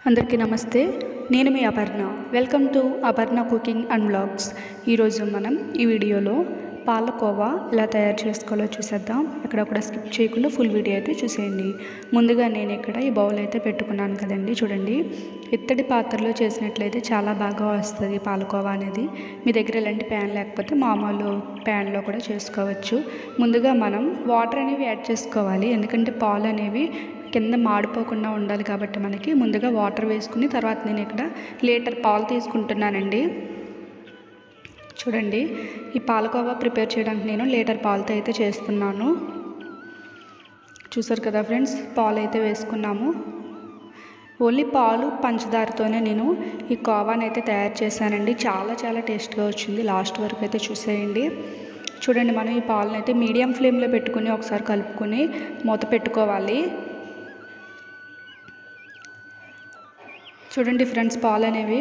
అందరికీ నమస్తే. నేను మీ Aparna. Welcome to Aparna cooking and vlogs. ఈరోజు మనం ఈ వీడియోలో పాలకోవా ఎలా తయారు చేసుకోవాలో చూసేద్దాం. ఎక్కడొక్కడ స్కిప్ చేయకుండా ఫుల్ వీడియో అయితే చూసేయండి. ముందుగా నేను ఇక్కడ ఈ బౌల్ అయితే పెట్టుకున్నాను కదండి, చూడండి. ఇత్తడి పాత్రలో చేసినట్లయితే చాలా బాగా వస్తుంది పాలకోవా అనేది. మీ దగ్గర ఇలాంటి ప్యాన్ లేకపోతే మామూలు ప్యాన్లో కూడా చేసుకోవచ్చు. ముందుగా మనం వాటర్ అనేవి యాడ్ చేసుకోవాలి, ఎందుకంటే పాలు అనేవి కింద మాడిపోకుండా ఉండాలి కాబట్టి మనకి ముందుగా వాటర్ వేసుకుని తర్వాత నేను ఇక్కడ లీటర్ పాలు తీసుకుంటున్నానండి. చూడండి, ఈ పాలకోవా ప్రిపేర్ చేయడానికి నేను లీటర్ పాలతో అయితే చేస్తున్నాను. చూసారు కదా ఫ్రెండ్స్, పాలు అయితే వేసుకున్నాము. ఓన్లీ పాలు పంచదారతోనే నేను ఈ కోవాని అయితే తయారు చేశానండి. చాలా టేస్ట్గా వచ్చింది. లాస్ట్ వరకు అయితే చూసేయండి. చూడండి, మనం ఈ పాలను అయితే మీడియం ఫ్లేమ్లో పెట్టుకుని ఒకసారి కలుపుకొని మూత పెట్టుకోవాలి. చూడండి ఫ్రెండ్స్, పాలు అనేవి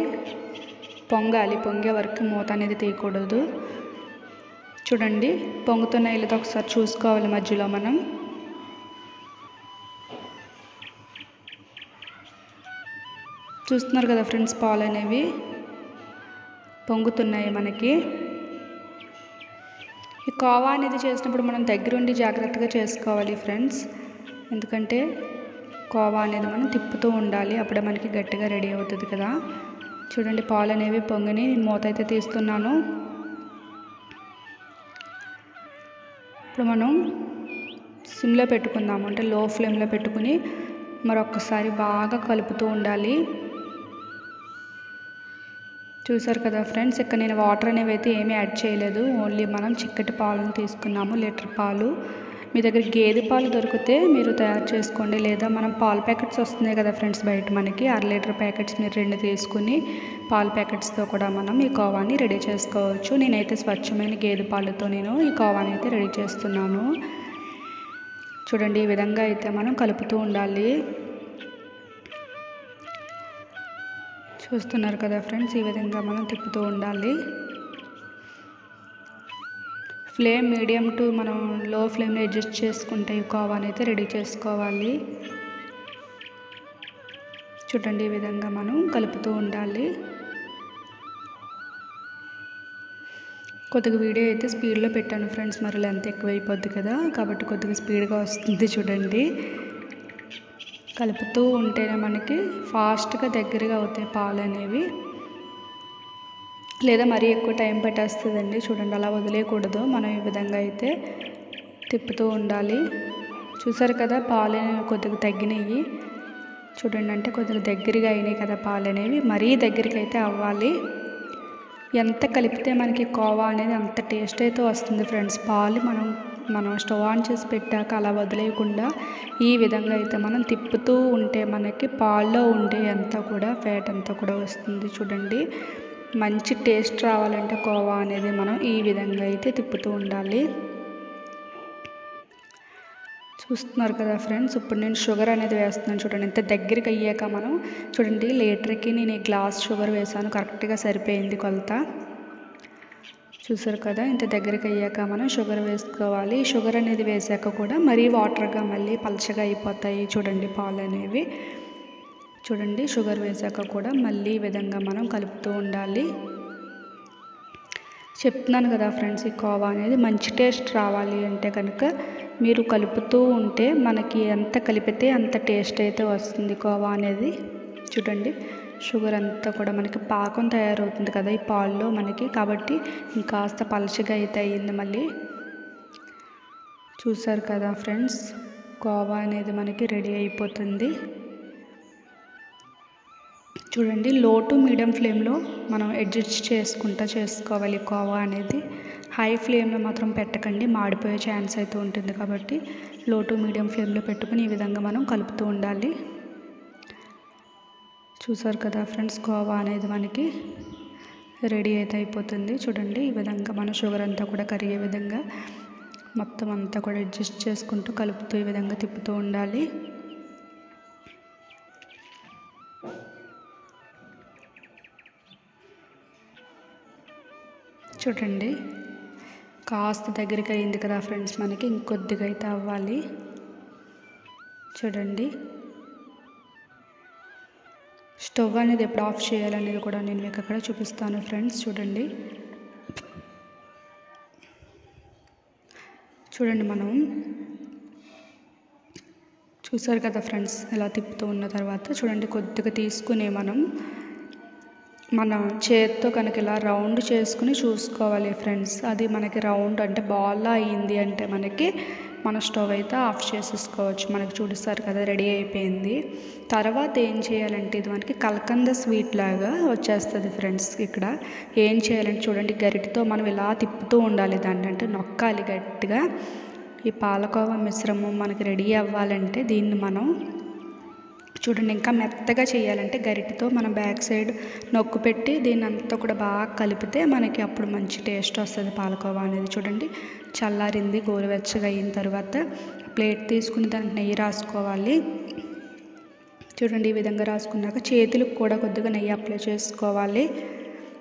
పొంగాలి. పొంగే వరకు మూత అనేది తీయకూడదు. చూడండి, పొంగుతున్న ఇళ్ళతో ఒకసారి చూసుకోవాలి మధ్యలో మనం. చూస్తున్నారు కదా ఫ్రెండ్స్, పాలు అనేవి పొంగుతున్నాయి మనకి. ఈ కోవా అనేది చేసినప్పుడు మనం దగ్గరుండి జాగ్రత్తగా చేసుకోవాలి ఫ్రెండ్స్, ఎందుకంటే కోవా అనేది మనం తిప్పుతూ ఉండాలి, అప్పుడే మనకి గట్టిగా రెడీ అవుతుంది కదా. చూడండి, పాలు అనేవి పొంగిని నేను మూత అయితే తీస్తున్నాను. ఇప్పుడు మనం సిమ్లో పెట్టుకుందాము, అంటే లో ఫ్లేమ్లో పెట్టుకుని మరొకసారి బాగా కలుపుతూ ఉండాలి. చూసారు కదా ఫ్రెండ్స్, ఇక్కడ నేను వాటర్ అనేవి అయితే ఏమీ యాడ్ చేయలేదు. ఓన్లీ మనం చిక్కటి పాలను తీసుకున్నాము, లీటర్ పాలు. మీ దగ్గర గేదె పాలు దొరికితే మీరు తయారు చేసుకోండి, లేదా మనం పాల ప్యాకెట్స్ వస్తున్నాయి కదా ఫ్రెండ్స్ బయట మనకి, 1/2 లీటర్ ప్యాకెట్స్ మీరు 2 తీసుకుని పాల ప్యాకెట్స్తో కూడా మనం ఈ కోవాని రెడీ చేసుకోవచ్చు. నేనైతే స్వచ్ఛమైన గేదె పాలతో నేను ఈ కోవాని అయితే రెడీ చేస్తున్నాను. చూడండి, ఈ విధంగా అయితే మనం కలుపుతూ ఉండాలి. చూస్తున్నారు కదా ఫ్రెండ్స్, ఈ విధంగా మనం తిప్పుతూ ఉండాలి. ఫ్లేమ్ మీడియం టు మనం లో ఫ్లేమ్లో అడ్జస్ట్ చేసుకుంటే ఈ కోవాని అయితే రెడీ చేసుకోవాలి. చూడండి, ఈ విధంగా మనం కలుపుతూ ఉండాలి. కొద్దిగా వీడియో అయితే స్పీడ్లో పెట్టాను ఫ్రెండ్స్, మరి లెంత్ ఎక్కువైపోద్ది కదా, కాబట్టి కొద్దిగా స్పీడ్గా వస్తుంది. చూడండి, కలుపుతూ ఉంటేనే మనకి ఫాస్ట్గా దగ్గరగా అవుతాయి పాలు అనేవి, లేదా మరీ ఎక్కువ టైం పెట్టేస్తుందండి. చూడండి, అలా వదిలేయకూడదు, మనం ఈ విధంగా అయితే తిప్పుతూ ఉండాలి. చూసారు కదా, పాలు అనేవి కొద్దిగా తగ్గినాయి. చూడండి, అంటే కొద్దిగా దగ్గరగా అయినాయి కదా పాలు అనేవి, మరీ దగ్గరికి అయితే అవ్వాలి. ఎంత కలిపితే మనకి కోవా అనేది అంత టేస్ట్ అయితే వస్తుంది ఫ్రెండ్స్. పాలు మనం స్టవ్ ఆన్ చేసి పెట్టాక అలా వదిలేయకుండా ఈ విధంగా అయితే మనం తిప్పుతూ ఉంటే మనకి పాల్లో ఉండే అంతా కూడా ఫ్యాట్ అంతా కూడా వస్తుంది. చూడండి, మంచి టేస్ట్ రావాలంటే కోవా అనేది మనం ఈ విధంగా అయితే తిప్పుతూ ఉండాలి. చూస్తున్నారు కదా ఫ్రెండ్స్, ఇప్పుడు నేను షుగర్ అనేది వేస్తున్నాను. చూడండి, ఇంత దగ్గరికి అయ్యాక మనం చూడండి, లీటర్కి నేను ఈ గ్లాస్ షుగర్ వేసాను, కరెక్ట్గా సరిపోయింది కొలత. చూసారు కదా, ఇంత దగ్గరికి అయ్యాక మనం షుగర్ వేసుకోవాలి. షుగర్ అనేది వేసాక కూడా మరీ వాటర్గా మళ్ళీ పలచగా అయిపోతాయి. చూడండి, పాలు అనేవి చూడండి, షుగర్ వేసాక కూడా మళ్ళీ ఈ విధంగా మనం కలుపుతూ ఉండాలి. చెప్తున్నాను కదా ఫ్రెండ్స్, ఈ కోవా అనేది మంచి టేస్ట్ రావాలి అంటే కనుక మీరు కలుపుతూ ఉంటే మనకి ఎంత కలిపితే అంత టేస్ట్ అయితే వస్తుంది కోవా అనేది. చూడండి, షుగర్ అంతా కూడా మనకి పాకం తయారవుతుంది కదా ఈ పాల్లో మనకి, కాబట్టి ఇంకాస్త పలచగా అయితే అయ్యింది మళ్ళీ. చూసారు కదా ఫ్రెండ్స్, కోవా అనేది మనకి రెడీ అయిపోతుంది. చూడండి, లో టు మీడియం ఫ్లేమ్లో మనం అడ్జస్ట్ చేసుకుంటూ చేసుకోవాలి కోవా అనేది. హై ఫ్లేమ్లో మాత్రం పెట్టకండి, మాడిపోయే ఛాన్స్ అయితే ఉంటుంది, కాబట్టి లో టు మీడియం ఫ్లేమ్లో పెట్టుకుని ఈ విధంగా మనం కలుపుతూ ఉండాలి. చూసారు కదా ఫ్రెండ్స్, కోవా అనేది మనకి రెడీ అయితే అయిపోతుంది. చూడండి, ఈ విధంగా మన షుగర్ అంతా కూడా కరిగే విధంగా మొత్తం అంతా కూడా అడ్జస్ట్ చేసుకుంటూ కలుపుతూ ఈ విధంగా తిప్పుతూ ఉండాలి. చూడండి, కాస్త దగ్గరికి అయింది కదా ఫ్రెండ్స్ మనకి, ఇంకొద్దిగా అయితే అవ్వాలి. చూడండి, స్టవ్ అనేది ఎప్పుడు ఆఫ్ చేయాలనేది కూడా నేను మీకు అక్కడ చూపిస్తాను ఫ్రెండ్స్. చూడండి మనం చూసారు కదా ఫ్రెండ్స్, ఇలా తిప్పుతూ ఉన్న తర్వాత చూడండి కొద్దిగా తీసుకుని మన చేతితో కనుక ఇలా రౌండ్ చేసుకుని చూసుకోవాలి ఫ్రెండ్స్. అది మనకి రౌండ్ అంటే బాల్లా అయ్యింది అంటే మన స్టవ్ అయితే ఆఫ్ చేసేసుకోవచ్చు. మనకు చూపిస్తారు కదా రెడీ అయిపోయింది. తర్వాత ఏం చేయాలంటే ఇది మనకి కలకంద స్వీట్ లాగా వచ్చేస్తుంది ఫ్రెండ్స్. ఇక్కడ ఏం చేయాలంటే చూడండి గరిటెతో మనం ఇలా తిప్పుతూ ఉండాలి దాన్ని, అంటే నొక్కాలి గట్టిగా. ఈ పాలకోవా మిశ్రమం మనకి రెడీ అవ్వాలంటే దీన్ని మనం చూడండి ఇంకా మెత్తగా చేయాలంటే గరిటెతో మనం బ్యాక్ సైడ్ నొక్కు పెట్టి దీన్ని అంతా కూడా బాగా కలిపితే మనకి అప్పుడు మంచి టేస్ట్ వస్తుంది పాలకోవా అనేది. చూడండి చల్లారింది, గోరువెచ్చగా అయిన తర్వాత ప్లేట్ తీసుకుని దానికి నెయ్యి రాసుకోవాలి. చూడండి ఈ విధంగా రాసుకున్నాక చేతులకు కూడా కొద్దిగా నెయ్యి అప్లై చేసుకోవాలి.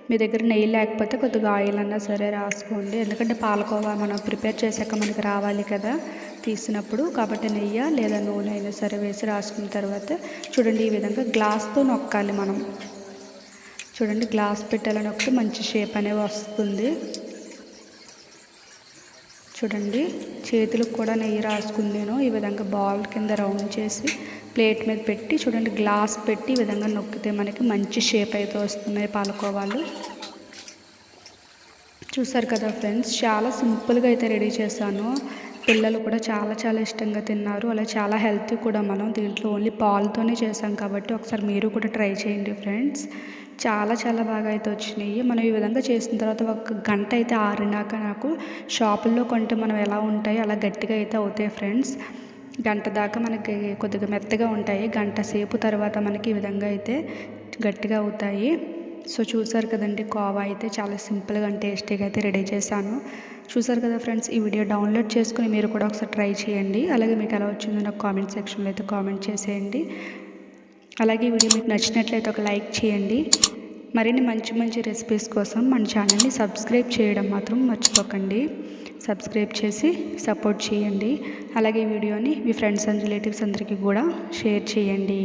మీ దగ్గర నెయ్యి లేకపోతే కొద్దిగా ఆయిల్ అన్నా సరే రాసుకోండి, ఎందుకంటే పాలకోవా మనం ప్రిపేర్ చేశాక మనకి రావాలి కదా తీసినప్పుడు, కాబట్టి నెయ్యి లేదా నూనె అయినా సరే వేసి రాసుకున్న తర్వాత చూడండి ఈ విధంగా గ్లాస్తో నొక్కాలి మనం. చూడండి గ్లాస్ పెట్టాలని నొక్కితే మంచి షేప్ అనేది వస్తుంది. చూడండి చేతులకు కూడా నెయ్యి రాసుకుని నేను ఈ విధంగా బాల్ కింద రౌండ్ చేసి ప్లేట్ మీద పెట్టి చూడండి గ్లాస్ పెట్టి ఈ విధంగా నొక్కితే మనకి మంచి షేప్ అయితే వస్తున్నాయి పాలకోవాలు. చూసారు కదా ఫ్రెండ్స్, చాలా సింపుల్గా అయితే రెడీ చేశాను. పిల్లలు కూడా చాలా చాలా ఇష్టంగా తిన్నారు. అలా చాలా హెల్తీ కూడా. మనం దీంట్లో ఓన్లీ పాలతోనే చేసాం కాబట్టి ఒకసారి మీరు కూడా ట్రై చేయండి ఫ్రెండ్స్. చాలా చాలా బాగా అయితే వచ్చినాయి. మనం ఈ విధంగా చేసిన తర్వాత 1 గంట అయితే ఆరినాక నాకు షాపుల్లో కొంటే మనం ఎలా ఉంటాయో అలా గట్టిగా అయితే అవుతాయి ఫ్రెండ్స్. గంట దాకా మనకి కొద్దిగా మెత్తగా ఉంటాయి. గంట సేపు తర్వాత మనకి ఈ విధంగా అయితే గట్టిగా అవుతాయి. సో చూసారు కదండి, కోవా అయితే చాలా సింపుల్గా అండ్ టేస్టీగా అయితే రెడీ చేశాను. చూసారు కదా ఫ్రెండ్స్, ఈ వీడియో డౌన్లోడ్ చేసుకుని మీరు కూడా ఒకసారి ట్రై చేయండి. అలాగే మీకు ఎలా వచ్చిందో నాకు కామెంట్ సెక్షన్లో అయితే కామెంట్ చేసేయండి. అలాగే ఈ వీడియో మీకు నచ్చినట్లయితే ఒక లైక్ చేయండి. మరిన్ని మంచి మంచి రెసిపీస్ కోసం మన ఛానల్ని సబ్స్క్రైబ్ చేయడం మాత్రం మర్చిపోకండి. సబ్స్క్రైబ్ చేసి సపోర్ట్ చేయండి. అలాగే ఈ వీడియోని మీ ఫ్రెండ్స్ అండ్ రిలేటివ్స్ అందరికీ కూడా షేర్ చేయండి.